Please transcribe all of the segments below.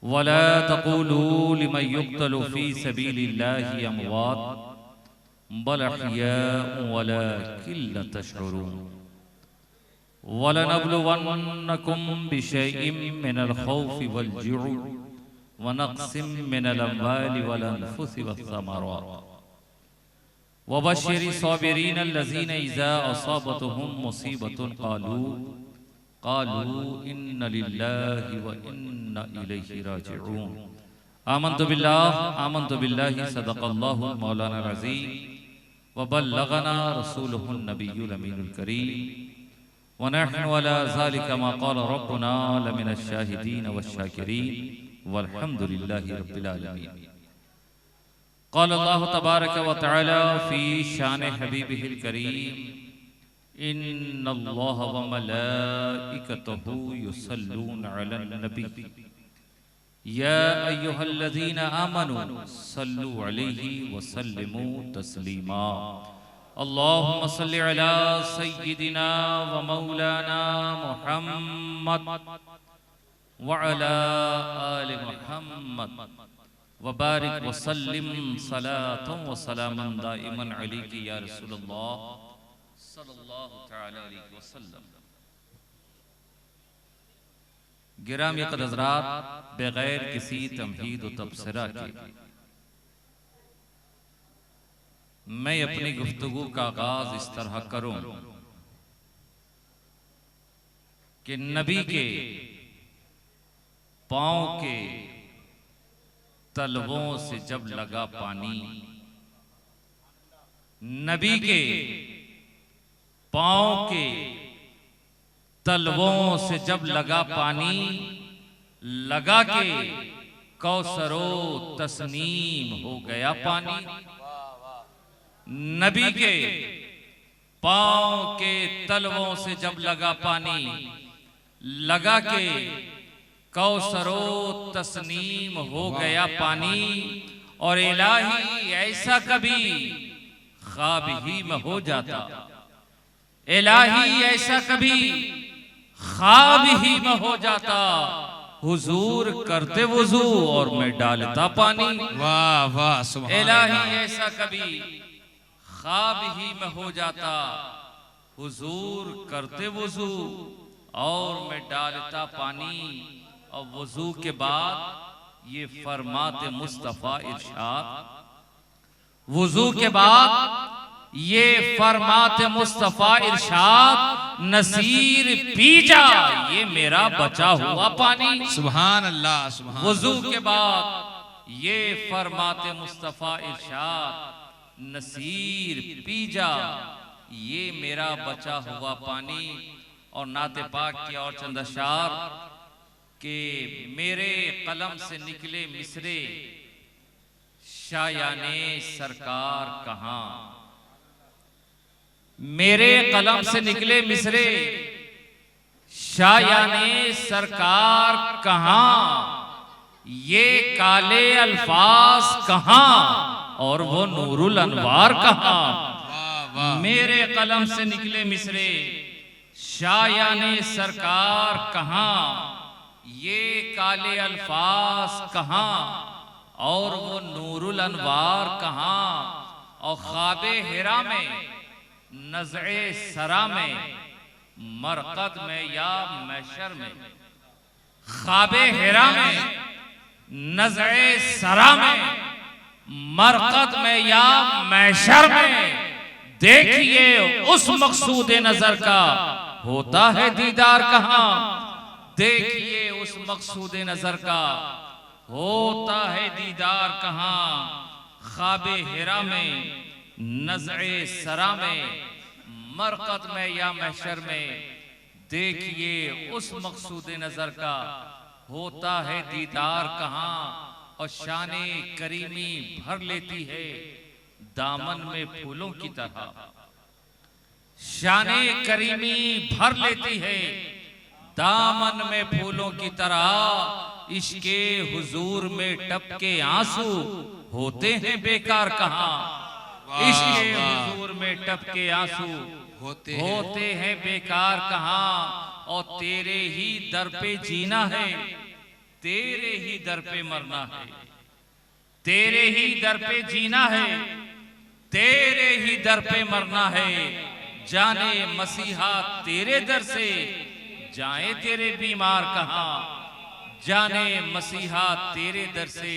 वला तक़ूलू लिमन युक़्तलु फ़ी सबीलिल्लाहि अमवात बल अहयाउन वलाकिन ला तशऊरून वलनब्लुवन्नकुम बिशैइन मिनल खौफ़ि वल जुअ व नक़्सिम मिनल अम्वालि वल अनफुसि वस्समरात वबश्शिरिस साबिरीन अल्लज़ीना इज़ा असाबतहुम मुसीबतुन क़ालू इन्ना लिल्लाहि व इन्ना इलैहि राजिऊन। आमन्तु बिल्लाहि सदक़ल्लाहुल मौलानाल अज़ीम व बल्लगना रसूलुहुन नबियुल अमीनुल करीम व नहनु अला ज़ालिका मा क़ाल रब्बुना लमिनश शाहिदीन वश्शाकिरीन वल्हम्दुलिल्लाहि रब्बिल आलमीन। क़ाल अल्लाहु तबारक व तआला फ़ी शान हबीबिहिल करीम इन्नल्लाह व मलाइकतहु युसल्लूना अलन नबी या अय्युहल्लज़ीना आमनू सल्लु अलैहि व सल्लिमू तस्लीमा। अल्लाहुम्मा सल्लि अला सय्यिदिना व मौलाना मुहम्मद व अला आलि मुहम्मद व बारिक व सल्लिम सलातन व सलामन दाइमन अलैका या रसूलल्लाह सल्लल्लाहु तआला अलैहि वसल्लम। गिरामी क़दर हज़रात, बगैर किसी तमहीद व तबसरा के मैं अपनी गुफ्तगू का आगाज इस तरह करूं कि नबी के पांव के तलवों से जब लगा पानी, नबी के पांव के तलवों से जब लगा पानी, लगा के कौसरो तस्नीम हो गया पानी। नबी के पांव के तलवों से जब लगा पानी, लगा के कौसरो तस्नीम हो गया पानी। और इलाही ऐसा कभी ख्वाब ही में हो जाता, इलाही ऐसा कभी ख्वाब ही में हो जाता, हुजूर करते वुजू और मैं डालता पानी। वाह वाह सुभान इलाही अल्लाह। ऐसा कभी ख्वाब ही में हो जाता, हुजूर करते वुजू और मैं डालता पानी। और वुजू के बाद ये फरमाते मुस्तफा इरशाद, वुजू के बाद ये फरमाते मुस्तफा इरशाद, नसीर पी जा ये मेरा बचा हुआ पानी। सुभान अल्लाह सुभान। वुजू के बाद ये फरमाते मुस्तफा इरशाद, नसीर पी जा ये मेरा बचा हुआ पानी। और नाते पाक के और चंद अशार के मेरे कलम से निकले मिसरे शायाने सरकार कहां, मेरे कलम से निकले मिसरे शायाने सरकार कहां, ये काले अल्फाज कहां और वो नूरुल अनवार कहां। मेरे कलम से निकले मिसरे शायाने सरकार कहां, ये काले अल्फाज कहां और वो नूरुल अनवार कहां। और ख्वाबे हिरा में, नज़रे सरा में, मरकद में या महशर में, ख्वाबे हिरा में, नज़रे सरा में, मरकद में या महशर में, देखिए उस मकसूद नजर का होता है दीदार कहां। देखिए उस मकसूद नजर का होता है दीदार कहां। ख्वाबे हिरा में, नज़रे सरा में, मरकद में या महशर में, देखिए उस मकसूद नजर का होता है दीदार कहां। और शाने करीमी भर लेती है दामन में फूलों की तरह, शाने करीमी भर लेती है दामन में फूलों की तरह। इश्के हुजूर में टपके आंसू होते हैं बेकार कहां। इश्के हुजूर में टपके आंसू होते हैं बेकार कहां। और तेरे ही दर पे जीना है, तेरे ही दर पे मरना है, तेरे ही दर पे जीना है, तेरे ही दर पे मरना है। जाने मसीहा तेरे दर से जाए तेरे बीमार कहां, जाने मसीहा तेरे दर से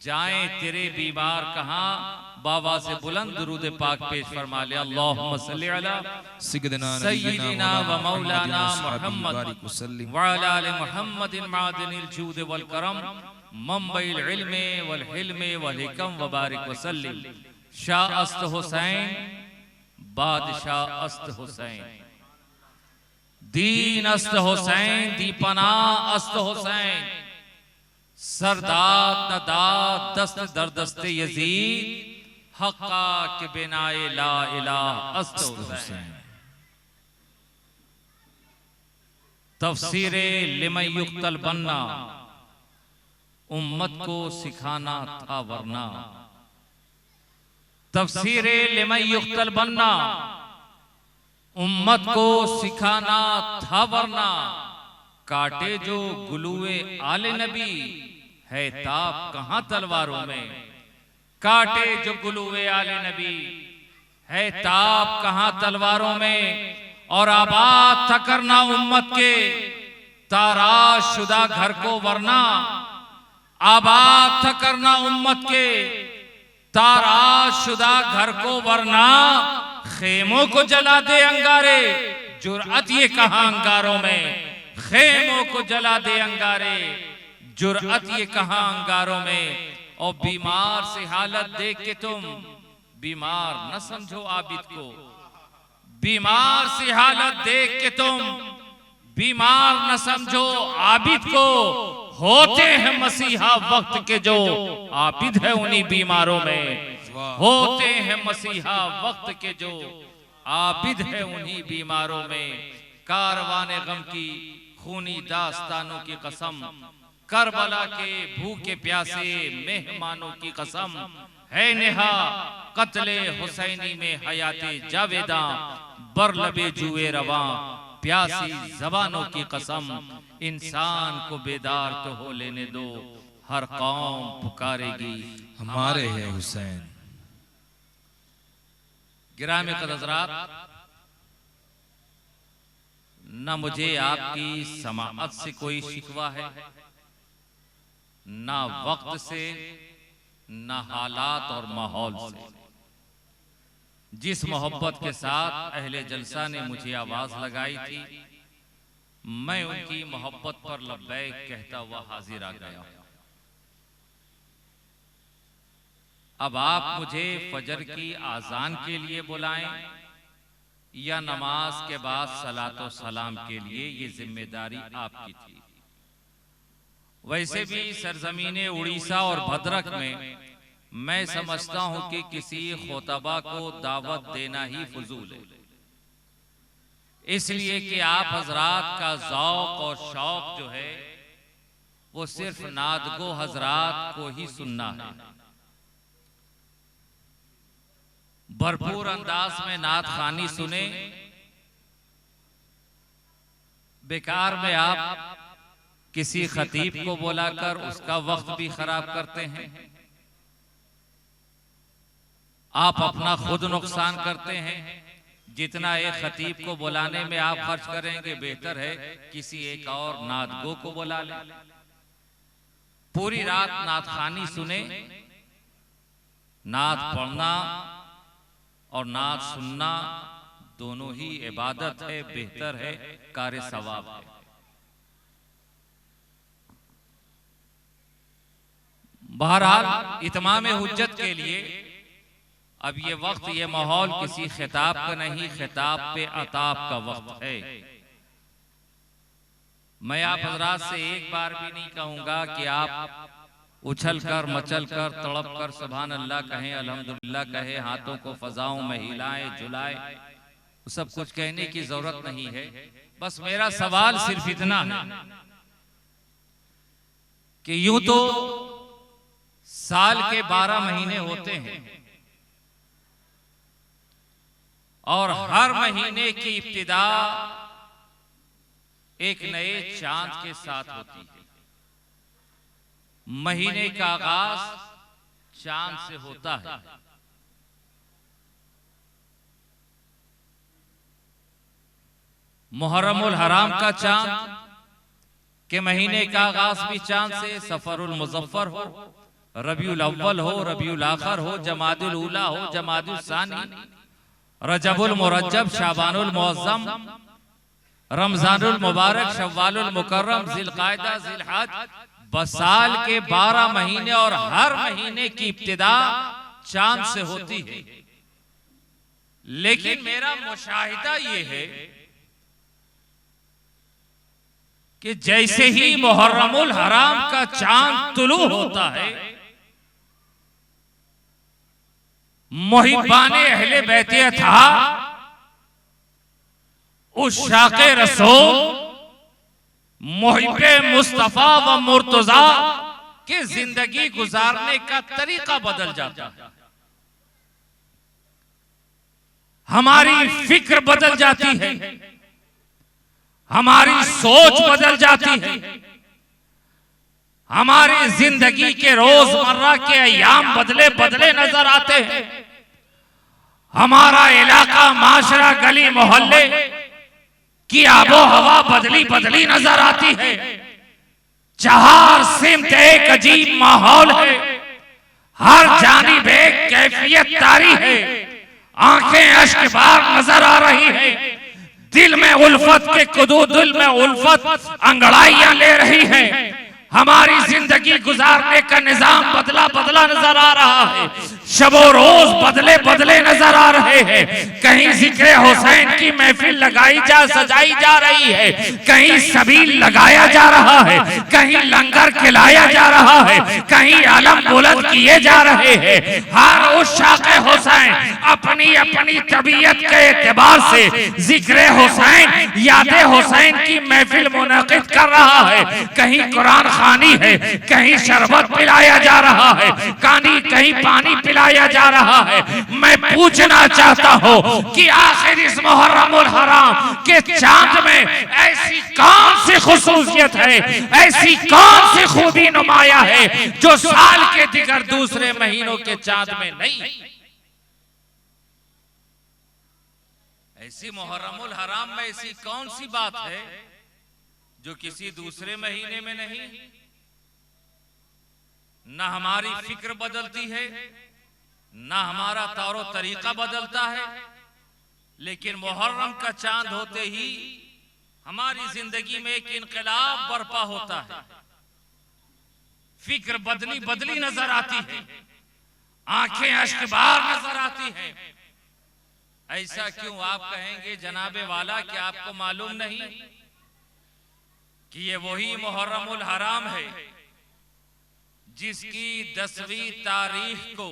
जाए तेरे बीमार कहां। बाबा से बुलंद दुरूद पाक पेश फरमा ले। अल्लाहुम्मा सल्ली अला सय्यिदिना व मौलाना मुहम्मद व अला आलि मुहम्मदिन मादिनिल जूद वल करम मंबइल इल्म वल हिल्म वल हिकम व बारिक व सल्लिम। शाह अस्त हुसैन बादशाह अस्त हुसैन, दीन अस्त हुसैन, दीपना अस्त हुसैन, सरदाद नदाद दस्त दर दस्ते यजीद, हक्का के बिनाए ला इलाह अस्त हुसैन। तफसीरे लिमन युक्तल बनना, उम्मत को सिखाना था वरना। तफसीरे लिमन युक्तल बनना, उम्मत को सिखाना था वरना। काटे जो गुलुए आले नबी, है ताप कहां तलवारों में। काटे जो गुलुए आले नबी, है ताप कहां तलवारों में। और आबाद था करना उम्मत के ताराश शुदा घर को वरना। आबाद था करना उम्मत के ताराश शुदा घर को वरना। खेमों को जला दे अंगारे, जुर्अत ये कहां अंगारों में। खेमों को जला दे अंगारे, जुर्अत ये कहां अंगारों में। और बीमार से हालत देख के तुम बीमार न समझो आबिद को। बीमार से हालत देख के तुम बीमार न समझो आबिद को। होते हैं मसीहा वक्त के जो आबिद है उन्हीं बीमारों में। होते हैं मसीहा वक्त के जो आबिद है उन्हीं बीमारों में। कारवाने गम की खूनी दास्तानों की कसम, करबला के भूखे प्यासे मेहमानों की कसम। है नेहा कत्ले हुसैनी में हयाते जावेदा, बरलबे जुए रवां प्यासी जबानों की कसम। इंसान को बेदार तो हो लेने दो, हर कौम पुकारेगी हमारे है हुसैन। गिरामी क़दर, न मुझे आपकी समाअत से कोई शिकवा है, ना वक्त से, ना हालात और माहौल से। जिस मोहब्बत के साथ अहले जलसा ने मुझे आवाज लगाई थी, मैं उनकी मोहब्बत पर लब्बैक कहता हुआ हाजिर आ गया। अब आप मुझे फजर की आजान के लिए बुलाएं या नमाज के बाद सलातो सलाम के लिए, ये जिम्मेदारी आपकी थी। वैसे भी सरजमीने उड़ीसा और भद्रक में मैं समझता हूं कि किसी खोतबा को दावत देना ही फजूल है, इसलिए कि आप हजरात का ज़ौक़ और शौक जो है वो सिर्फ नादगो हजरात को ही सुनना है। भरपूर अंदाज में नात खानी सुने, बेकार में आप किसी खतीब को बुलाकर उसका वक्त भी खराब करते हैं। आप अपना खुद नुकसान करते हैं। जितना एक खतीब को बुलाने में आप खर्च करेंगे, बेहतर है किसी एक और नादगो को बुला लें। पूरी रात नात खानी सुने। नात पढ़ना और नात सुनना दोनों ही इबादत है, बेहतर है, कार्य सवाब है। बहरहाल इत्माम हुज्जत के लिए अब ये वक्त, ये माहौल किसी खिताब का नहीं, खिताब पे अताब का वक्त है। मैं आप हजरात से एक बार भी नहीं कहूंगा कि आप उछल कर, मचल कर, तड़प कर सुभान अल्लाह कहें, अल्हम्दुलिल्लाह कहें, हाथों को फजाओं में हिलाएं, झुलाएं। सब कुछ कहने की जरूरत नहीं है। बस मेरा सवाल सिर्फ इतना है कि यूं तो साल के 12 महीने होते हैं और हर महीने की इब्तिदा एक नए चांद के साथ होती है। महीने का आगाज चांद से होता है। मुहर्रमुल हराम का चांद के महीने का आगाज भी चांद से, सफरुल मुजफ्फर हो, रबीउल अव्वल हो, रबीउल आखिर हो, जमादुल ऊला हो, जमादुल सानी, रजबुल मुरज्जब, शाबानुल मुअज्जम, रमजानुल मुबारक, शव्वालुल मुकर्रम, जिलकायदा, जिलहज, बसाल के 12 महीने और हर महीने की इब्तिदा चांद से होती है। लेकिन मेरा मुशाहिदा ये है कि जैसे ही मुहर्रमुल हराम का चांद तुलू होता है, मुहिब्बाने अहले बैते था उस शाक़े रसूल मुहिब्बे मुस्तफा व मुर्तजा की जिंदगी गुजारने का तरीका बदल जाता है। हमारी फिक्र बदल जाती है, हमारी सोच बदल जाती है, हमारी जिंदगी के रोजमर्रा के अय्याम बदले बदले नजर आते हैं। हमारा इलाका, माशरा, गली मोहल्ले की आबो हवा बदली बदली नजर आती है। चार सिमत एक अजीब माहौल है, हर जानिब एक कैफियत तारी है। आंखें अश्कबार नजर आ रही है, दिल में उल्फत के कुदू, दिल में उल्फत अंगड़ाइयां ले रही है। हमारी जिंदगी गुजारने का निजाम बदला बदला नजर आ रहा है। शबो रोज बदले बदले नजर आ रहे हैं। कहीं जिक्र हुसैन की महफिल लगाई सजाई जा रही है, कहीं सबील लगाया जा रहा है, कहीं लंगर खिलाया जा रहा है, कहीं आलम बुलंद किए जा रहे हैं। हर उस शाक़े हुसैन अपनी अपनी तबीयत के एतबार से जिक्र हुसैन, याद हुसैन की महफिल मुनक़िद कर रहा है। कहीं कुरान खानी है, कहीं शरबत पिलाया जा रहा है, कहीं पानी पिलाया जा रहा है। मैं पूछना चाहता हूं कि आखिर इस मुहर्रमुल हराम के चांद में ऐसी कौन सी खुसूसियत है, ऐसी कौन सी खूबी नुमाया है जो साल के दिगर दूसरे महीनों के चांद में नहीं? ऐसी मुहर्रमुल हराम में ऐसी कौन सी बात है जो किसी दूसरे महीने में नहीं? ना हमारी फिक्र बदलती है, ना हमारा तौर तरीका बदलता है, लेकिन मुहर्रम का चांद होते ही हमारी जिंदगी में एक इनकलाब बर्पा होता है। फिक्र बदली बदली नजर आती है, आंखें अश्कबार नजर आती हैं। ऐसा क्यों? आप कहेंगे जनाबे वाला कि आपको मालूम नहीं कि ये वही मुहर्रमुल हराम है जिसकी 10वीं तारीख को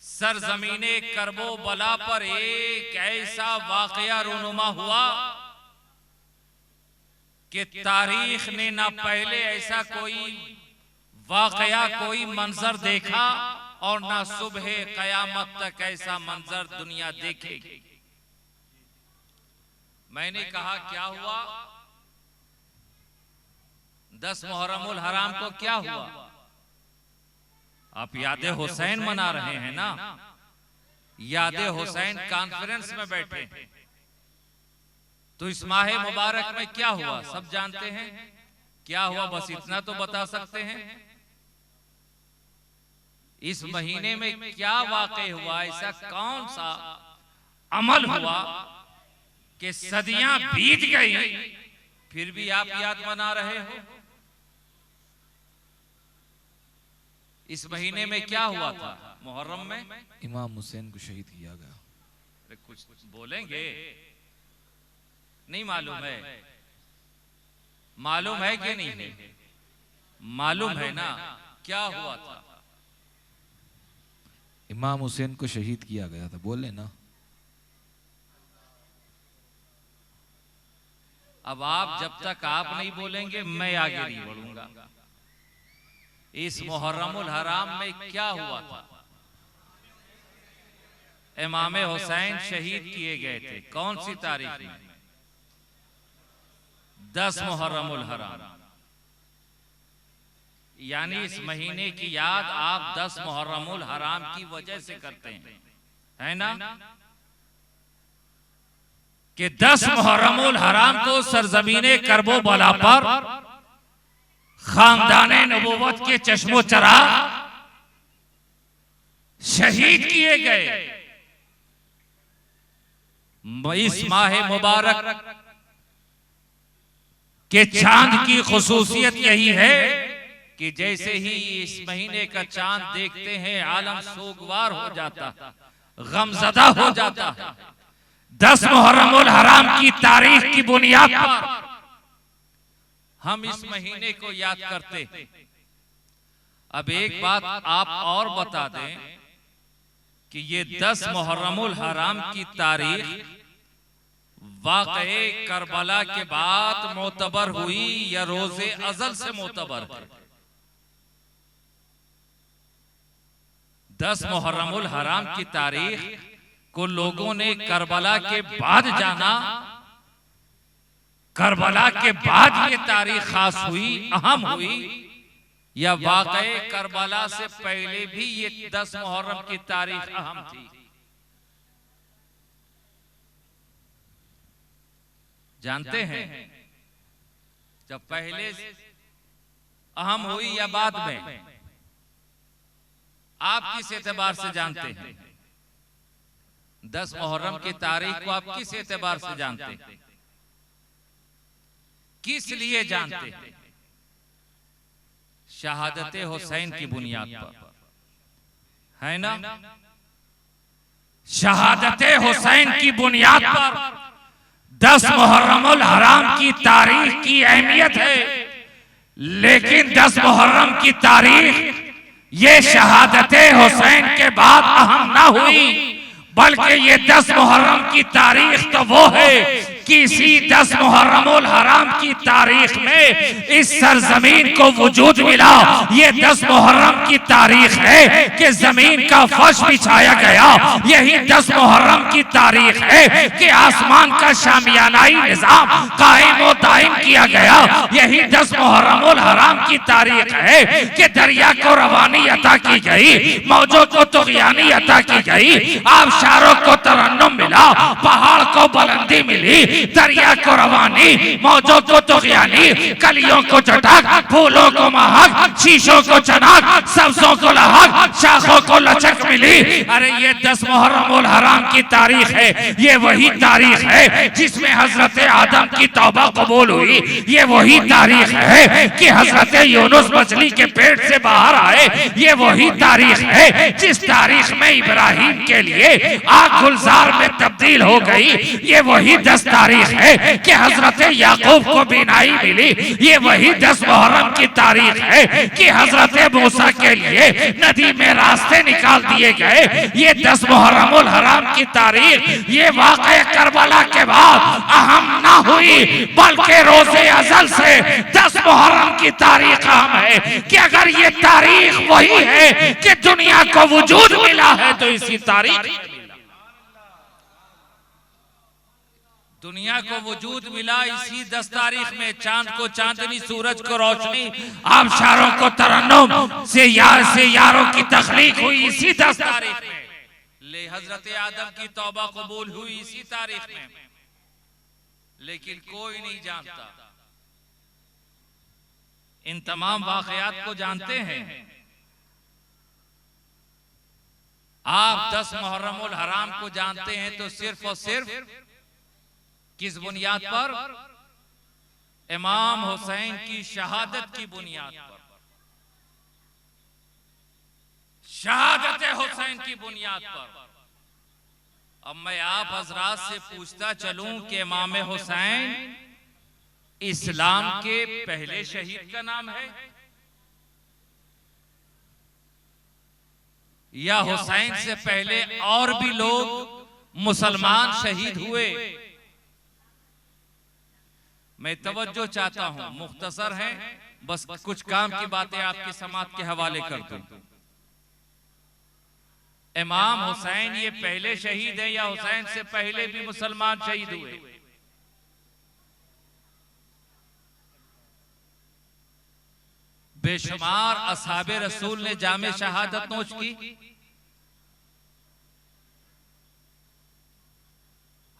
सरजमीने करबो बला पर एक ऐसा वाकया रूनुमा हुआ कि तारीख ने ना पहले ऐसा कोई वाकया, कोई मंजर देखा और ना सुबह कयामत तक ऐसा मंजर दुनिया देखेगी। मैंने कहा क्या हुआ? 10 मुहर्रमुल हराम को क्या हुआ? आप यादे हुसैन मना रहे हैं ना? यादे हुसैन कॉन्फ्रेंस में बैठे, तो इस माह मुबारक में क्या हुआ सब जानते हैं। क्या हुआ बस इतना तो बता सकते हैं। इस महीने में क्या वाक़ई हुआ? ऐसा कौन सा अमल हुआ कि सदियां बीत गई फिर भी आप याद मना रहे हो? इस महीने में क्या हुआ था? मुहर्रम में इमाम हुसैन को शहीद किया गया। अरे कुछ बोलेंगे? नहीं मालूम है? मालूम है कि नहीं है? मालूम है ना क्या हुआ था? इमाम हुसैन को शहीद किया गया था, बोले ना। अब आप जब तक आप नहीं बोलेंगे मैं आगे नहीं बढ़ूंगा। इस मुहर्रमुल हराम में क्या हुआ था? इमाम हुसैन शहीद किए गए थे। कौन सी तारीख में? 10 मुहर्रमुल हराम, यानी इस महीने की याद आप 10 मुहर्रमुल हराम की वजह से करते हैं, है ना? कि 10 मुहर्रमुल हराम को सरजमीने करबो बला पर खानदाने नबूवत के चश्मो चराग शहीद किए गए। इस माह मुबारक के चांद की खुसूसियत यही है कि जैसे ही इस महीने का चांद देखते हैं आलम सोगवार हो जाता, गमजदा हो जाता है। 10 मुहर्रमुल हराम की तारीख की बुनियाद पर हम इस महीने को याद करते हैं। अब एक बात आप और बता दें कि ये 10 मुहर्रमुल हराम की तारीख वाक़ए करबला के बाद मोतबर हुई या रोजे अजल से मोतबर है? 10 मुहर्रमुल हराम की तारीख को लोगों ने करबला के बाद जाना, करबला के बाद ये तारीख खास हुई, अहम हुई, या वाक़ए करबला से पहले भी ये 10 मुहर्रम की तारीख अहम थी? जानते हैं जब पहले अहम हुई या बाद में? आप किस एतबार से जानते हैं 10 मुहर्रम की तारीख को? आप किस एतबार से जानते हैं? किस लिए जानते हैं? शहादत हुसैन की बुनियाद पर, है ना? शहादत हुसैन की बुनियाद पर 10 मुहर्रमुल हराम की तारीख की अहमियत है। लेकिन 10 मुहर्रम की तारीख ये शहादत हुसैन के बाद अहम ना हुई, बल्कि ये 10 मुहर्रम की तारीख तो वो है कि इसी 10 मुहर्रमुल हराम की तारीख में इस सरजमीन को वजूद मिला। ये 10 मुहर्रम की तारीख है कि जमीन का फर्श बिछाया गया। यही 10 मुहर्रम की तारीख है कि आसमान का शामियानाई निजाम कायम व दायम किया गया। यही 10 मुहर्रमुल हराम की तारीख है कि दरिया को रवानी अता की गई, मौजों को तुग़यानी अता की गई, आबशारों को तरन्नुम मिला, पहाड़ को बुलंदी मिली, दरिया को रवानी, मौजों को तुग़यानी, कलियों को चटक, फूलों को महक, शीशों को चनक, सब्जों को लहक, शाखों को लचक मिली। अरे ये 10 मुहर्रमुल हराम की तारीख है। ये वही तारीख है जिसमें हजरत आदम की तौबा कबूल हुई। ये वही तारीख है कि हजरत यूनुस मछली के पेट से बाहर आए। ये वही तारीख है जिस तारीख में इब्राहिम के लिए आग गुलजार में तब्दील हो गई। ये वही 10 तारीख है कि हजरत याकूब को बीनाई मिली। ये वही 10 मुहर्रम की तारीख है कि हजरत मूसा के लिए नदी में रास्ते निकाल दिए गए। ये 10 मुहर्रमुल हराम की तारीख ये वाक़या करबला के बाद अहम ना हुई, बल्कि रोजे अजल से 10 मुहर्रम की तारीख अहम है कि अगर ये तारीख वही है कि दुनिया को वजूद मिला है तो इसी तारीख दुनिया को वजूद मिला इसी 10 तारीख में। चांद को चांदनी, सूरज को रोशनी, आबशारों को तरन्नुम से यारों की तख्लीक हुई इसी 10 तारीख में। ले हजरत आदम की तौबा कबूल हुई इसी तारीख में। लेकिन कोई नहीं जानता। इन तमाम वाकयात को जानते हैं आप। 10 मुहर्रमुल हराम को जानते हैं तो सिर्फ और सिर्फ किस बुनियाद पर? इमाम हुसैन की शहादत की बुनियाद पर, शहादत हुसैन की बुनियाद पर। अब मैं आप हजरात से पूछता चलूं कि इमाम हुसैन इस्लाम के पहले शहीद का नाम है या हुसैन से पहले और भी लोग मुसलमान शहीद हुए? मैं तवज्जो चाहता हूं, मुख्तसर है, बस कुछ काम की बातें आपकी समात के हवाले कर दूं। इमाम हुसैन ये पहले शहीद है या हुसैन से पहले भी मुसलमान शहीद हुए? बेशुमार असहाबे रसूल ने जामे शहादत नोश की।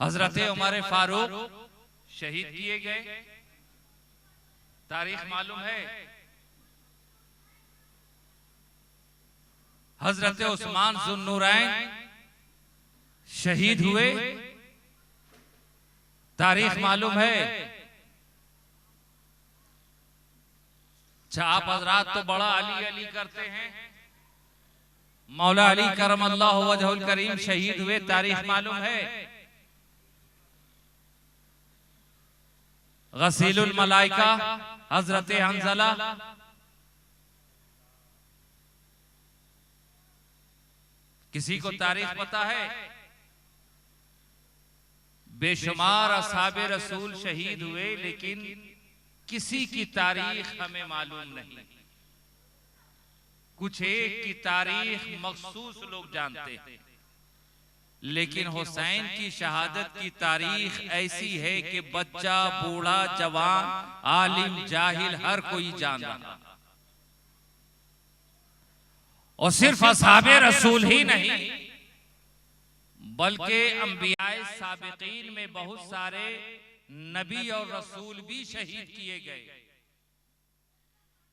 हजरत उमर फारूक शहीद किए गए, तारीख मालूम है। हजरत उस्मान जुन्नूरैन शहीद हुए, तारीख मालूम है। आप हजरात तो बड़ा अली अली करते हैं, मौला अली करमल्लाहु वजहुल करीम शहीद हुए, तारीख मालूम है। गसीलुल मलाइका हजरत हंजला, किसी को तारीख पता है? बेशुमार असहाबे रसूल शहीद हुए, लेकिन किसी की तारीख हमें मालूम नहीं। कुछ एक की तारीख मखसूस लोग जानते हैं, लेकिन हुसैन की शहादत की तारीख ऐसी है कि बच्चा, बूढ़ा, जवान, आलिम, जाहिल हर कोई जान रहा। और सिर्फ असहाबे रसूल ही नहीं, बल्कि अंबियाए साबिकीन में बहुत सारे नबी और रसूल भी शहीद किए गए।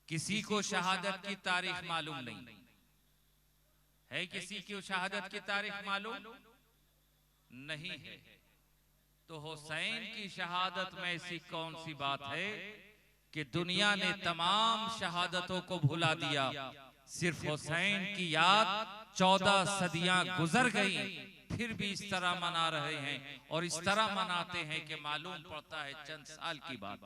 किसी को शहादत की तारीख मालूम नहीं है। किसी की शहादत की तारीख मालूम नहीं है। तो हुसैन की शहादत में ऐसी कौन सी बात है कि दुनिया ने तमाम शहादतों को भुला दिया, सिर्फ हुसैन की याद 14 सदियां गुजर गई, फिर भी इस तरह मना रहे हैं। और इस तरह मनाते हैं कि मालूम पड़ता है चंद साल की बात।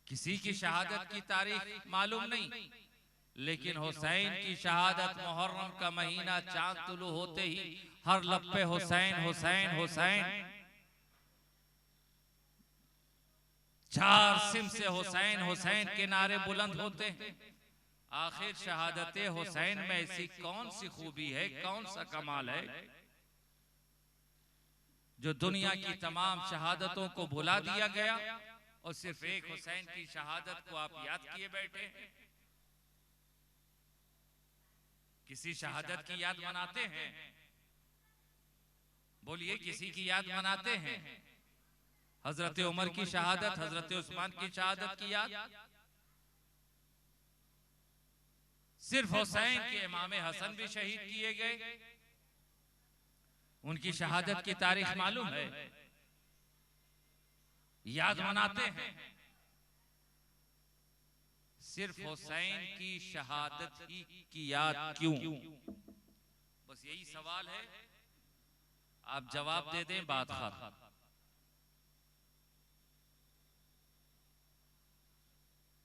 किसी की शहादत की तारीख मालूम नहीं, लेकिन हुसैन की शहादत मुहर्रम का महीना चांद तुलू होते ही हर लब पे हुसैन हुसैन हुसैन, चार सिम से हुसैन हुसैन के नारे बुलंद होते हैं। आखिर शहादत हुसैन में ऐसी कौन सी खूबी है, कौन सा कमाल है जो दुनिया की तमाम शहादतों को भुला दिया गया और सिर्फ एक हुसैन की शहादत को आप याद किए बैठे हैं। किसी शहादत की याद मनाते हैं? बोलिए, किसी की याद मनाते हैं? हजरत उमर की शहादत, हजरत उस्मान की शहादत की याद? सिर्फ हुसैन के इमाम हसन भी शहीद किए गए, उनकी शहादत की तारीख मालूम है, याद मनाते हैं। सिर्फ हुसैन की शहादत ही की याद क्यों? बस यही सवाल है, आप जवाब दे दें, बात खत्म।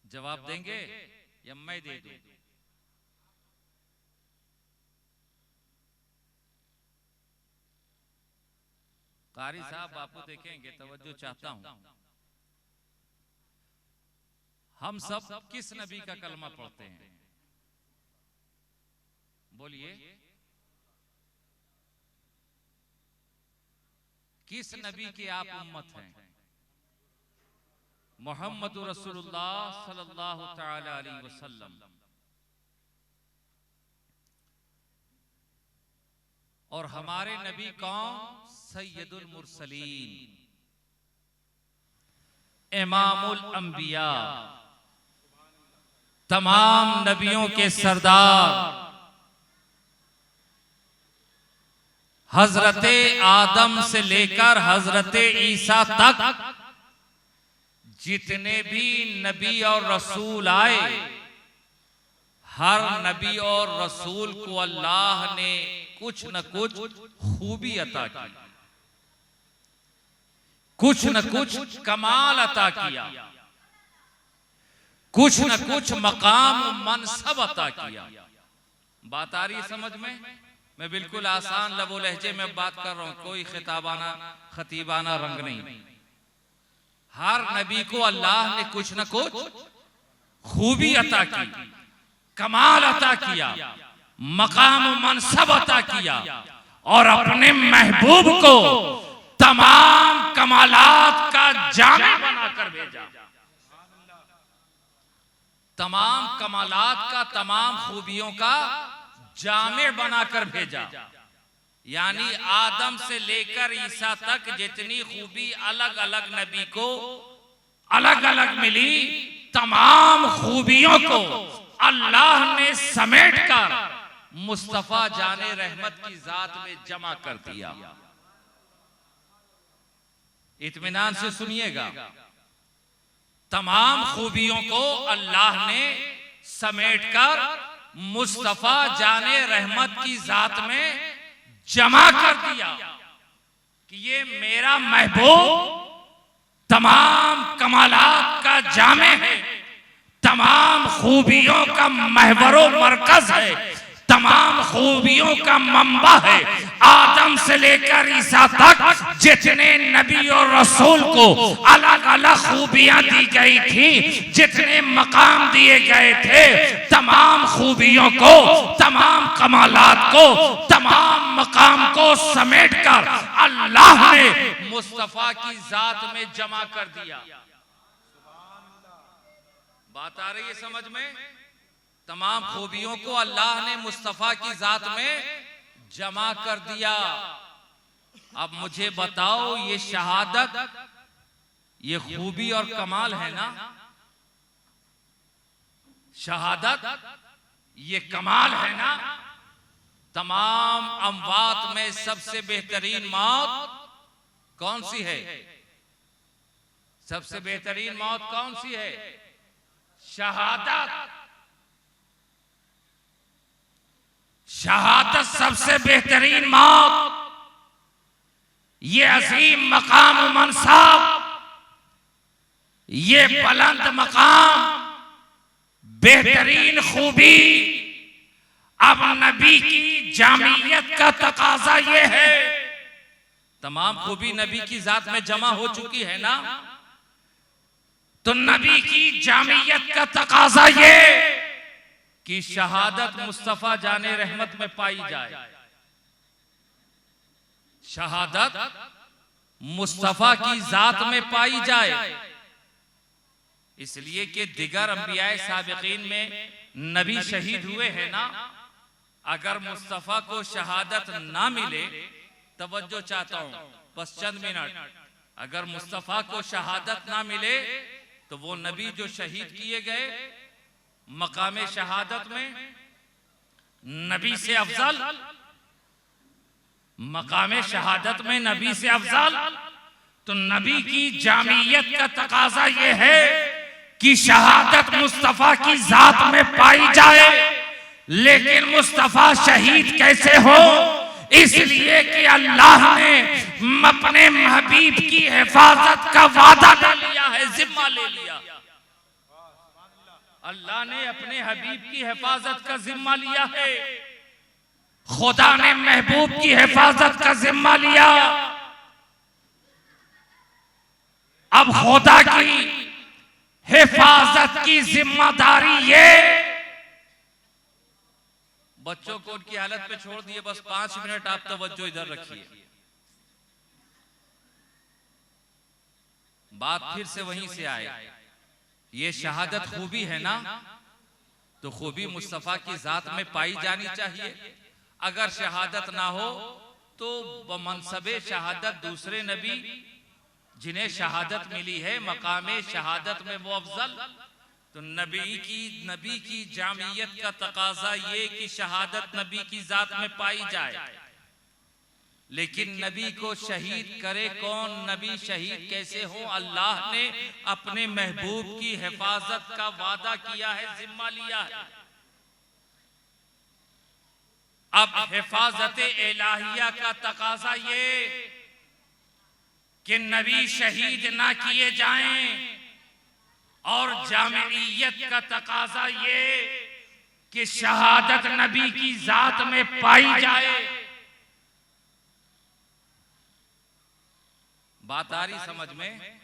जवाब देंगे या मैं दे दूं? कारी साहब बापू देखेंगे, तवज्जो चाहता हूं। हम सब किस नबी का कलमा पढ़ते हैं? बोलिए, किस नबी के आप उम्मत हैं? मोहम्मद रसूलुल्लाह सल्लल्लाहु तआला अलैहि वसल्लम। और हमारे नबी कौन? सैयदुल मुरसलीन, इमामुल अंबिया, तमाम नबियों के सरदार, हजरत आदम से लेकर हजरत ईसा तक जितने भी नबी और रसूल आए, हर नबी और रसूल को अल्लाह ने कुछ न कुछ खूबी अता की, कुछ न कुछ कमाल अता किया, कुछ न कुछ मकाम मनसब अता किया। बात आ रही है समझ में? मैं बिल्कुल आसान लबो लहजे में बात कर रहा हूं, कोई खिताबाना खतीबाना रंग नहीं। हर नबी को अल्लाह ने कुछ न कुछ खूबी अता की, कमाल अता किया, मकाम मनसब अता किया, और अपने महबूब को तमाम कमालात का जामे बनाकर भेजा। तमाम कमालात का, तमाम खूबियों का जामे बनाकर भेजा। यानी आदम से लेकर ईसा तक जितनी खूबी अलग अलग नबी को अलग अलग मिली, तमाम खूबियों को अल्लाह ने समेटकर मुस्तफा जाने रहमत की जात में जमा कर दिया। इत्मीनान से सुनिएगा, तमाम खूबियों को अल्लाह ने समेटकर मुस्तफा जाने रहमत की जात में जमा कर दिया कि ये मेरा महबूब तमाम कमालात का जामे है, तमाम खूबियों का महवरो मरकज है, तमाम खूबियों का मंबा है। आदम से लेकर ईसा तक जितने नबी और रसूल को अलग अलग खूबियां दी गई थी, जितने मकाम दिए गए थे, तमाम खूबियों को, तमाम कमालात को, तमाम मकाम को समेटकर अल्लाह ने मुस्तफा की जात में जमा कर दिया। बात आ रही है समझ में? तमाम खूबियों को अल्लाह ने मुस्तफा की जात में जमा कर दिया। अब मुझे बताओ, ये शहादत, ये खूबी और कमाल है ना? शहादत ये कमाल है ना? तमाम अमवात में सबसे बेहतरीन मौत कौन सी है? सबसे बेहतरीन मौत कौन सी है? शहादत। शहादत सबसे बेहतरीन मौत। ये अजीम मकाम मनसाब, ये बुलंद मकाम, बेहतरीन खूबी, अब नबी की जामियत का तकाजा ये है। तमाम खूबी नबी की जात में जमा हो चुकी है ना, तो नबी की जामियत का तकाजा ये कि शहादत मुस्तफा जाने रहमत में पाई जाए। शहादत मुस्तफा की जात में पाई जाए, इसलिए कि दिगर अंबियाए साबिकीन में नबी शहीद हुए हैं ना। अगर मुस्तफा को शहादत ना मिले, तवज्जो चाहता हूं बस चंद मिनट, अगर मुस्तफा को शहादत ना मिले तो वो नबी जो शहीद किए गए मकामे शहादत में, नबी से अफजल, मकामे शहादत में नबी से अफजल, तो नबी की जामियत का तकाजा ये है कि शहादत मुस्तफा की जात में पाई जाए। लेकिन मुस्तफा शहीद कैसे हो? इसलिए कि अल्लाह ने अपने हबीब की हिफाजत का वादा ले लिया है, जिम्मा ले लिया। अल्लाह ने अपने हबीब की हिफाजत का जिम्मा लिया है। खुदा ने महबूब की हिफाजत का जिम्मा लिया। अब खुदा की हिफाजत की जिम्मेदारी ये, बच्चों को उनकी हालत पे छोड़ दिए, बस 5 मिनट आप तवज्जो इधर रखिए। बात फिर से वहीं से आए, ये शहादत खूबी है ना, तो खूबी मुस्तफा की जात में पाई जानी चाहिए। अगर शहादत ना हो तो बमनसबे शहादत दूसरे नबी जिन्हें शहादत मिली है मकामे शहादत में वो अफजल, तो नबी की जामियत का तकाजा ये कि शहादत नबी की जात में पाई जाए। लेकिन नबी को शहीद करे कौन? नबी शहीद कैसे हो? अल्लाह ने अपने महबूब की हिफाजत का वादा किया है, जिम्मा लिया है। अब हिफाजत इलाहिया का तकाजा ये कि नबी शहीद ना किए जाएं, और जामियत का तकाजा ये कि शहादत नबी की जात में पाई जाए। बात आ रही समझ में?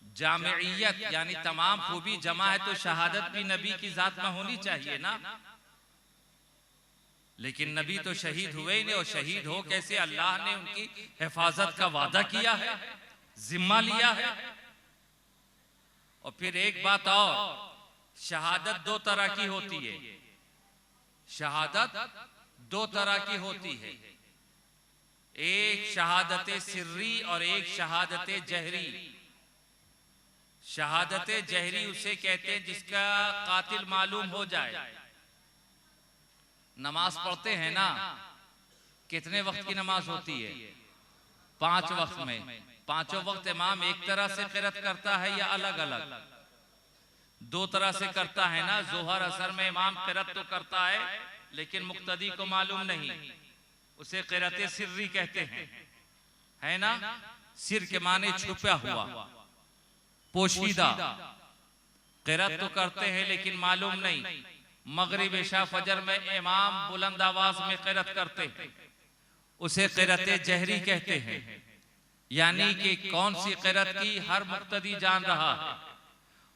जामियत यानी तमाम खूबी जमा है, तो शहादत भी नबी की जात में होनी चाहिए ना। लेकिन नबी तो शहीद हुए ही नहीं, और शहीद हो कैसे? अल्लाह ने उनकी हिफाजत का वादा किया है, जिम्मा लिया है। और फिर एक बात और, शहादत दो तरह की होती है, शहादत दो तरह की होती है, एक शहादत सिर्री और एक शहादत जहरी। शहादत जहरी उसे कहते हैं जिसका कातिल मालूम हो जाए। नमाज पढ़ते हैं ना, कितने वक्त की नमाज होती है? 5 वक्त में। पांचों वक्त इमाम एक तरह से क़िरात करता है या अलग अलग? 2 तरह से करता है ना। जोहर असर में इमाम क़िरात तो करता है लेकिन मुक्तदी को मालूम नहीं, उसे क़िरात सिर्री कहते हैं, है ना। सिर के माने छुपा हुआ, पोशीदा। क़िरात तो करते हैं लेकिन मालूम नहीं। मगरिब इशा फजर में इमाम बुलंद आवाज में क़िरात करते हैं, उसे क़िरात जहरी कहते हैं। यानी कि कौन सी क़िरात की हर मुक्तदी जान रहा है।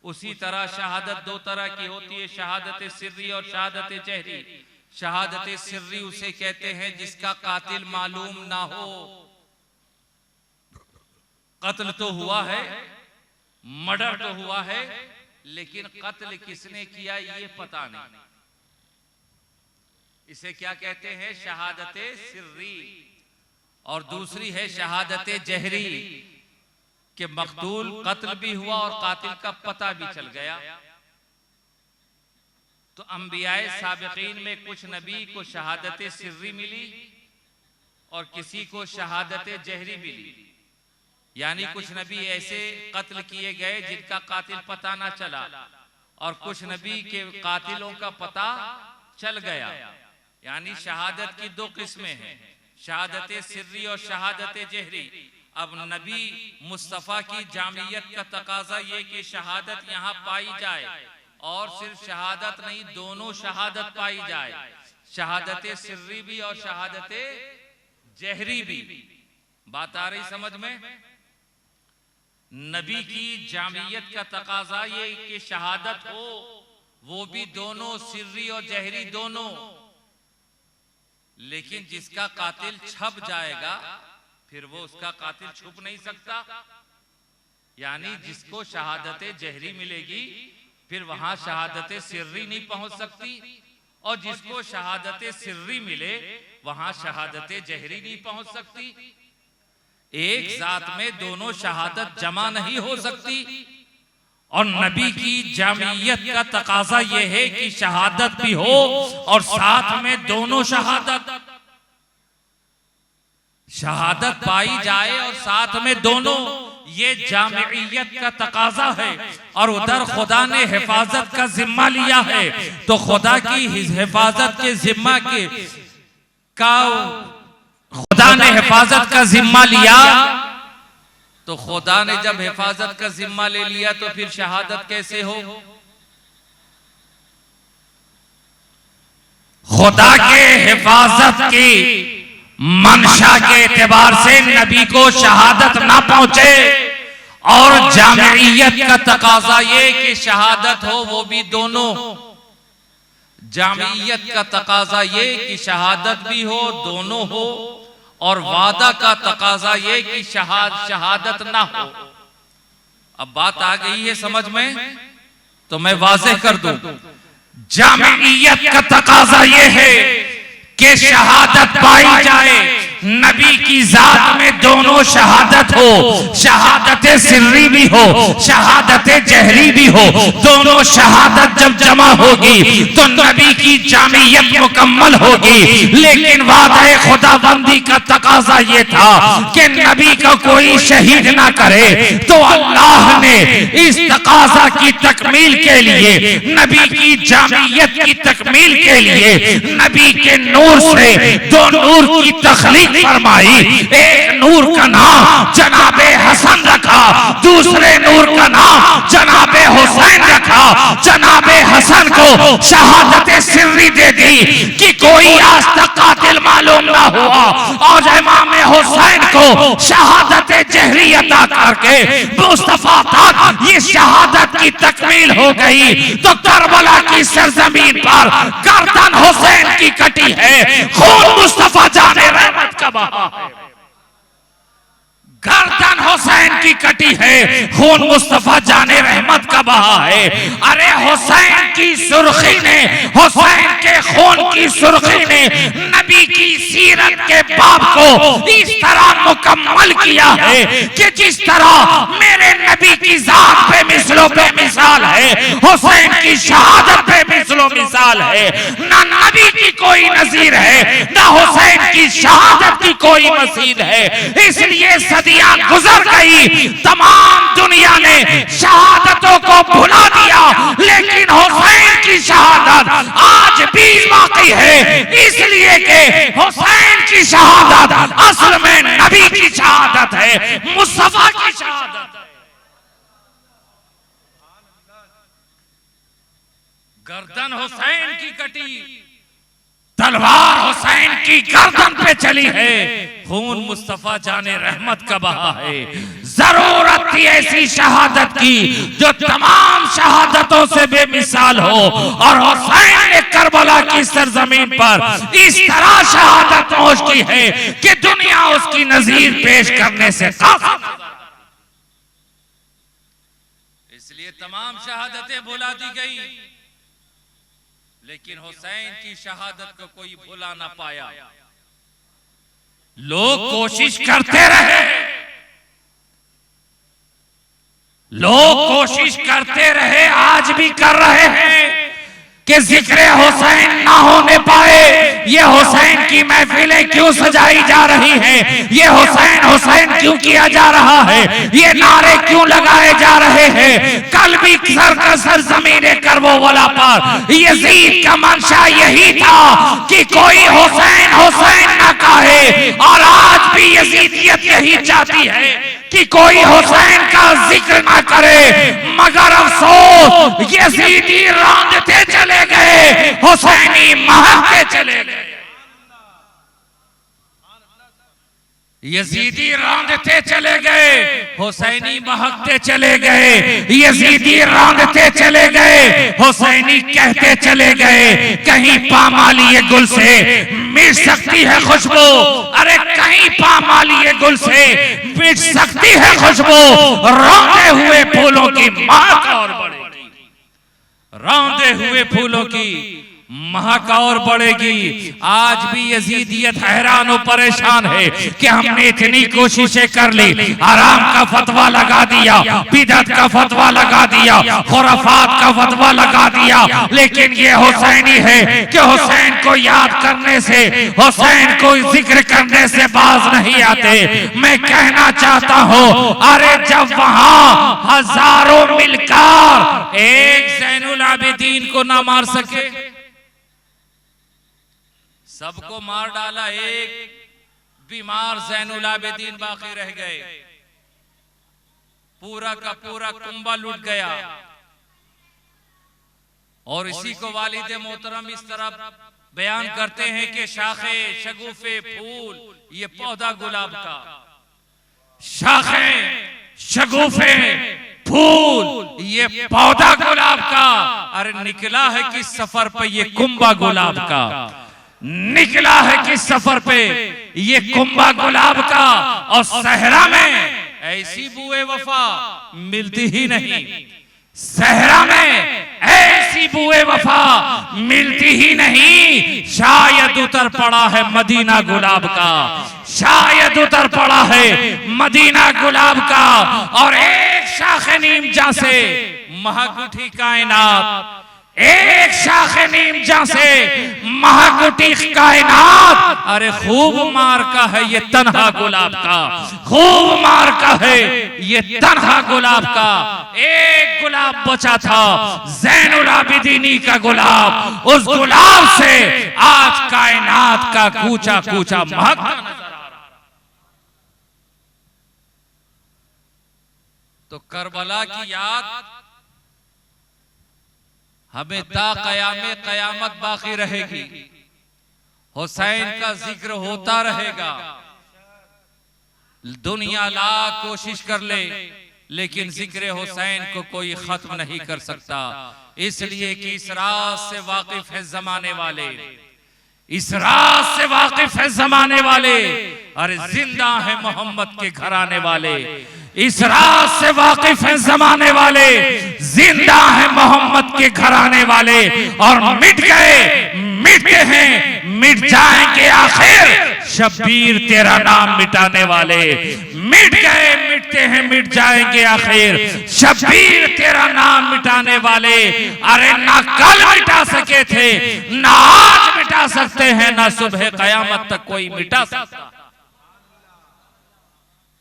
उसी तरह शहादत 2 तरह की होती है, शहादत सिर्री और शहादत जहरी। शहादत सिर्री उसे कहते हैं जिसका कातिल मालूम ना हो। कत्ल तो हुआ है, मर्डर तो हुआ है, लेकिन कत्ल किसने किया ये पता नहीं। इसे क्या कहते हैं? शहादत सिर्री। और दूसरी है शहादत जहरी कि मकतूल कत्ल भी हुआ और कातिल का पता भी चल गया। तो अंबियाए साबिकीन में कुछ नबी को शहादत सिर्री मिली और किसी को शहादत जहरी मिली। यानी कुछ नबी ऐसे कत्ल किए गए जिनका कातिल पता ना चला, और कुछ नबी के कातिलों का पता चल गया। यानी शहादत की 2 किस्में हैं, शहादत सिर्री और शहादत जहरी। अब नबी मुस्तफ़ा की जामियत का तकाजा ये कि शहादत यहाँ पाई जाए, और सिर्फ शहादत नहीं, दोनों शहादत पाई जाए, शहादत सिर्री भी और शहादत जहरी भी। बात आ रही समझ में? नबी की जामियत का तकाजा ये कि शहादत हो, वो भी दोनों, सिर्री और जहरी दोनों। लेकिन जिसका कातिल छप जाएगा फिर वो उसका कातिल छुप नहीं सकता। यानी जिसको शहादत जहरी मिलेगी फिर वहां शहादत सिर्री नहीं पहुंच सकती, और जिसको शहादत सिर्री मिले वहां शहादत जहरी नहीं पहुंच सकती। एक साथ में दोनों शहादत जमा नहीं हो सकती। और नबी की जामियत का तकाजा यह है कि शहादत भी हो और साथ में दोनों शहादत पाई जाए और साथ में दोनों, ये जामियत का तकाजा है। और उधर खुदा ने हिफाजत का जिम्मा लिया है, तो खुदा की हिफाजत के जिम्मा के खुदा ने हिफाजत का जिम्मा लिया, तो खुदा ने जब हिफाजत का जिम्मा ले लिया तो फिर शहादत कैसे हो? खुदा के हिफाजत की मंशा के एतबार से नबी को शहादत ना पहुंचे, और जामियत का तकाजा ये कि शहादत हो, वो भी दोनों। जामियत का तकाजा ये कि शहादत भी हो, दोनों हो, और वादा का तकाजा ये कि शहादत ना हो। अब बात आ गई है समझ में, तो मैं वाज़ेह कर दूं। जामियत का तकाजा ये है कि शहादत पाई जाए, नबी की जात में दोनों शहादत हो, शहादत सिर्री भी हो, शहादत जहरी भी हो। दोनों शहादत जब जमा होगी तो नबी की जामियत मुकम्मल होगी। लेकिन वादा खुदाबंदी का तकाजा ये था कि नबी का कोई शहीद ना करे, तो अल्लाह ने इस तकाजा की तकमील के लिए, नबी की जामियत की तकमील के लिए, नबी के नूर से 2 नूर की तखलीक फरमाई। एक नूर का नाम जनाबे हसन रखा, दूसरे नूर का नाम जनाबे हुसैन रखा। जनाबे हसन को शहादत सिर्री दे दी कि कोई आज तक कातिल मालूम ना हुआ, और इमाम हुसैन को शहादत जहरी अता करके मुस्तफा तक ये शहादत की तकमील हो गई। तो करबला की सरजमीन पर गर्दन हुसैन की कटी है, खून मुस्तफा जाने रहमत का बहा है। गर्दन हुसैन की कटी है, खून मुस्तफा जाने रहमत का बहा है। अरे हुसैन की सुर्खी ने, हुसैन के खून की सुर्खी ने नबी की सीरत के बाब को इस तरह मुकम्मल किया है कि जिस तरह मेरे नबी की जात पे मिसलों पे मिसाल है, हुसैन की शहादत पे मिसलों मिसाल है। ना नबी की कोई नजीर है, ना हुसैन की शहादत की कोई मसीद है। इसलिए सदियां गुजर गई, तमाम दुनिया ने शहादतों को भुला दिया, लेकिन हुसैन की शहादत आज भी बाकी है। इसलिए कि हुसैन की शहादत असल में नबी की शहादत है, मुस्तफा की शहादत है। गर्दन हुसैन की कटी, तलवार हुसैन की गर्दन पे चली है, खून मुस्तफा जाने रहमत का बहा है। जरूरत थी ऐसी शहादत की जो तमाम शहादतों से बेमिसाल हो, और हुसैन ने करबला की सरजमीन पर इस तरह शहादत नोश की है कि दुनिया उसकी नजीर पेश करने से काफिर। इसलिए तमाम शहादतें भुला दी गई, लेकिन हुसैन की शहादत को कोई भुला ना पाया। लोग कोशिश करते रहे, लोग कोशिश करते रहे, आज भी कर रहे हैं कि जिक्र हुसैन ना होने पाए। ये हुसैन की महफिलें क्यों सजाई जा रही हैं, ये हुसैन हुसैन क्यों किया जा रहा है, ये नारे क्यों लगाए जा रहे हैं। कल भी सर जमीन करबला पर यजीद का मंशा यही था कि कोई हुसैन हुसैन ना कहे, और आज भी यजीदियत यही चाहती है कि कोई हुसैन का जिक्र ना करे। मगर अफसोस यजीदी रौंदते चले गए, हुसैनी महकते चले गए। यजीदी रौंदते चले गए, हुसैनी महकते चले गए। यजीदी रौंदते चले गए, हुसैनी कहते चले गए। कहीं पामालिए गुल से मिट सकती है खुशबू, अरे कहीं पामालिए गुल से मिट सकती है खुशबू, रौंदे हुए फूलों की महक और बढ़ेगी, रौंदे हुए फूलों की महक और बढ़ेगी। आज भी यजीदियत हैरान और परेशान है कि हमने इतनी कोशिशें कर ली, आराम का फतवा लगा दिया, बिदअत का फतवा लगा दिया, खुराफात का फतवा लगा दिया, लेकिन ये हुसैनी है कि हुसैन को याद करने से, हुसैन को जिक्र करने से बाज नहीं आते। मैं कहना चाहता हूँ, अरे जब वहां हजारों मिलकर एक ज़ैनुल आबिदीन को ना मार सके, सबको मार डाला, एक बीमार ज़ैनुल आबिदीन बाकी रह गए, पूरा का पूरा कुंबा लूट गया। और इसी को वालिद मोहतरम इस तरह बयान करते हैं कि शाखे शगुफे फूल, ये पौधा गुलाब का, शाखे शगुफे फूल ये पौधा गुलाब का, अरे निकला है किस सफर पे ये कुंबा गुलाब का, निकला है किस सफर पे ये कुंबा गुलाब का। और सहरा में ऐसी बुए वफा मिलती ही नहीं, सहरा में ऐसी बुए वफा मिलती ही नहीं। शायद उतर पड़ा है मदीना गुलाब का, शायद उतर पड़ा है मदीना गुलाब का। और एक शाखे नीम जा से महक उठी कायनात, एक शाखे नीम जा से महक उठी कायनात। अरे खूब मार का है ये तन्हा गुलाब का, खूब मार का है ये तन्हा गुलाब का। एक गुलाब बचा था, ज़ैनुल आबिदीनी का गुलाब, उस गुलाब से आज कायनात का कूचा कूचा महकता नजर आ रहा। तो करबला की याद हमें ता क़यामे क़यामत बाकी रहेगी, हुसैन का जिक्र होता रहेगा। दुनिया लाख कोशिश कर ले, लेकिन जिक्र हुसैन को कोई खत्म नहीं कर सकता। इसलिए कि इस राज से वाकिफ है जमाने वाले, इस राज से वाकिफ है जमाने वाले, अरे जिंदा है मोहम्मद के घराने वाले। इस राज से वाकिफ है जमाने वाले, जिंदा है मोहम्मद के घराने वाले। और मिट गए, मिटते हैं, मिट जाएंगे आखिर, शब्बीर तेरा नाम मिटाने वाले। मिट गए, मिटते हैं, मिट जाएंगे आखिर, शब्बीर तेरा नाम मिटाने वाले। अरे ना कल मिटा सके थे, ना आज मिटा सकते हैं, ना सुबह कयामत तक कोई मिटा सकता।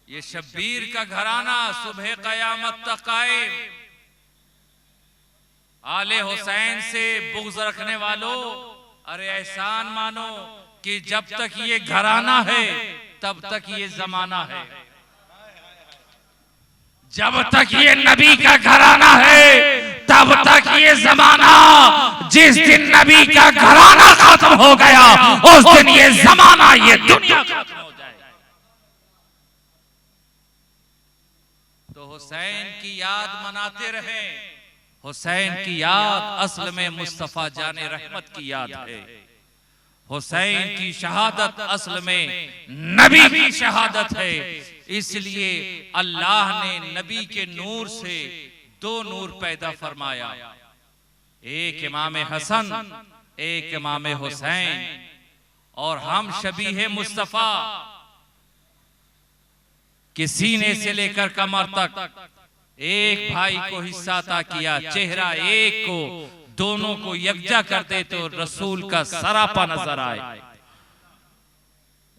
ये शब्बीर का घराना सुबह कयामत तक कायम। आले हुसैन से बुग़्ज़ रखने वालों, अरे एहसान मानो कि जब तक ये घराना है तब तक ये जमाना है। जब तक ये नबी का घराना है तब तक ये जमाना। जिस दिन नबी का घराना खत्म हो गया उस दिन ये जमाना, ये दुनिया खत्म हो जाए। तो हुसैन की याद मनाते रहे। हुसैन की याद असल में मुस्तफा जाने रहमत की याद है। हुसैन की शहादत असल में नबी की शहादत है। इसलिए अल्लाह ने नबी के नूर से दो नूर पैदा फरमाया, एक इमाम हसन, एक इमाम हुसैन। और हम शबीह मुस्तफा के सीने से लेकर कमर तक एक भाई को हिस्सा अता किया, चेहरा एक को, दोनों को यकजा कर दे तो रसूल का सरापा नजर आए।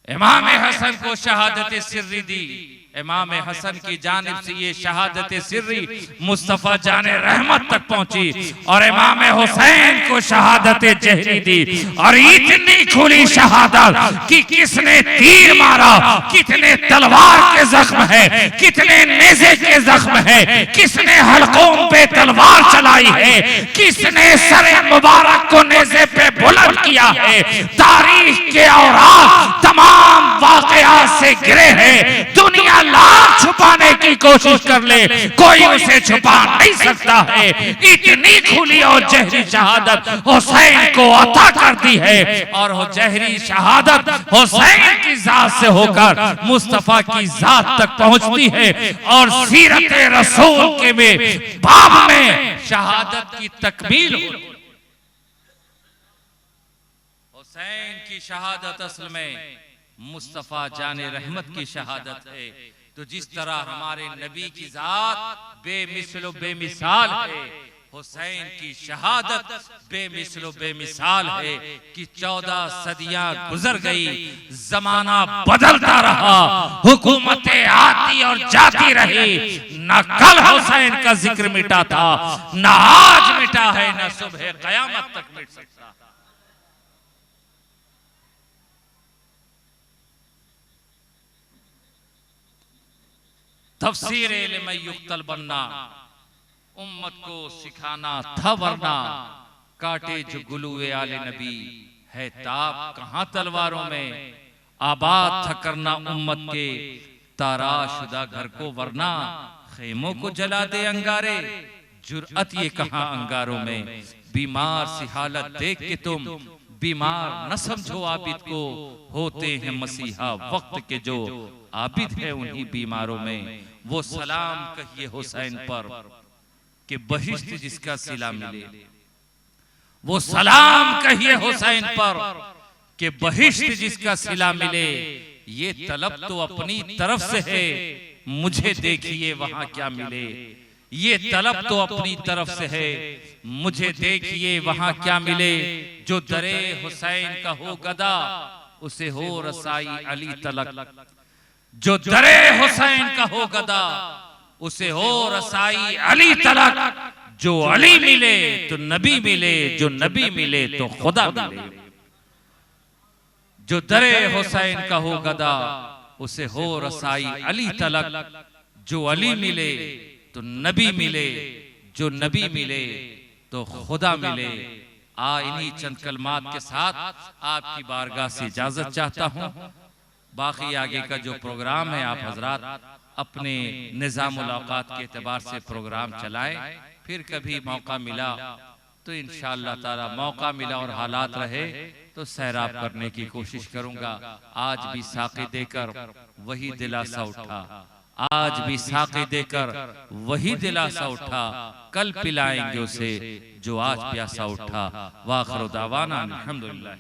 इमाम हसन को शहादत सिर्री दी। इमाम हसन की जानिब से ये शहादत सिर्री मुस्तफा जाने रहमत तक पहुंची। और इमाम हुसैन को शहादत जहरी दी। और इतनी खुली शहादत कि किसने तीर मारा, कितने तलवार के जख्म है, कितने नेज़े के जख्म है, किसने हलकों पे तलवार चलाई है, किसने सरे मुबारक को नेज़े पे बुलंद किया है। तारीख के औरात तमाम वाक़यात से गिरे हैं। दुनिया लाख छुपाने की कोशिश कर ले, कोई उसे छुपा नहीं सकता है। इतनी खुली और जहरी शहादत हुसैन को अता कर दी है। और वो जहरी शहादत हुसैन की जात से होकर मुस्तफा की जात तक पहुंचती है। और सीरत रसूल के में बाब में शहादत की तकमील होती है। हुसैन की शहादत असल में मुस्तफा जाने रहमत की शहादत है। तो जिस तरह हमारे नबी की जात बेमिसलो बेमिसाल है, हुसैन की शहादत बेमिसलो बेमिसाल है। कि 14 सदियां गुजर गई, जमाना बदलता रहा, हुकूमतें आती और जाती रही, न कल हुसैन का जिक्र मिटा था, न आज मिटा है, न सुबह कयामत तक मिट सकता। तफसीर इल्म युक्तल बनना उम्मत को सिखाना था, वरना काटे जो गुलुए आले नबी है ताब कहां तलवारों में। आबाद था करना उम्मत के ताराशुदा घर को, वरना खेमों को जला दे अंगारे। जुर्अत ये कहां अंगारों में। बीमार सी हालत देख के तुम बीमार न समझो आबिद को, होते हैं मसीहा वक्त के जो आबिद है उन्हीं बीमारों में। वो सलाम कहिए हुसैन पर कि बहिश्त जिसका सिला मिले। वो सलाम कहिए हुसैन पर कि बहिश्त जिसका सिला मिले। ये तलब तो अपनी तरफ से है, मुझे देखिए वहां क्या मिले। ये तलब तो अपनी तरफ से है, मुझे देखिए वहां क्या मिले। जो दरे हुसैन का हो गदा, उसे हो रसाई अली तलक। जो दरे हुसैन का हो गदा, उसे हो रसाई अली तलक। जो अली मिले तो नबी मिले, जो नबी मिले तो खुदा मिले। जो दरे हुसैन का हो गदा, उसे हो रसाई अली तलक। जो अली मिले तो नबी मिले, जो नबी मिले तो खुदा मिले। इन्हीं चंद कलमात के साथ आपकी बारगाह से इजाजत चाहता हूं। बाकी आगे का जो प्रोग्राम है आप हजरात अपने निज़ाम मुलाकात के एतबार से प्रोग्राम चलाएं। फिर कभी मौका मिला तो इंशाअल्लाह ताला, मौका मिला और हालात रहे तो तो सैराब करने की कोशिश करूंगा। आज भी साक़ी देकर वही दिलासा उठा, आज भी साक़ी देकर वही दिलासा उठा, कल पिलाएंगे उसे जो आज प्यासा उठा। वाखिर दावाना अल्हम्दुलिल्लाह।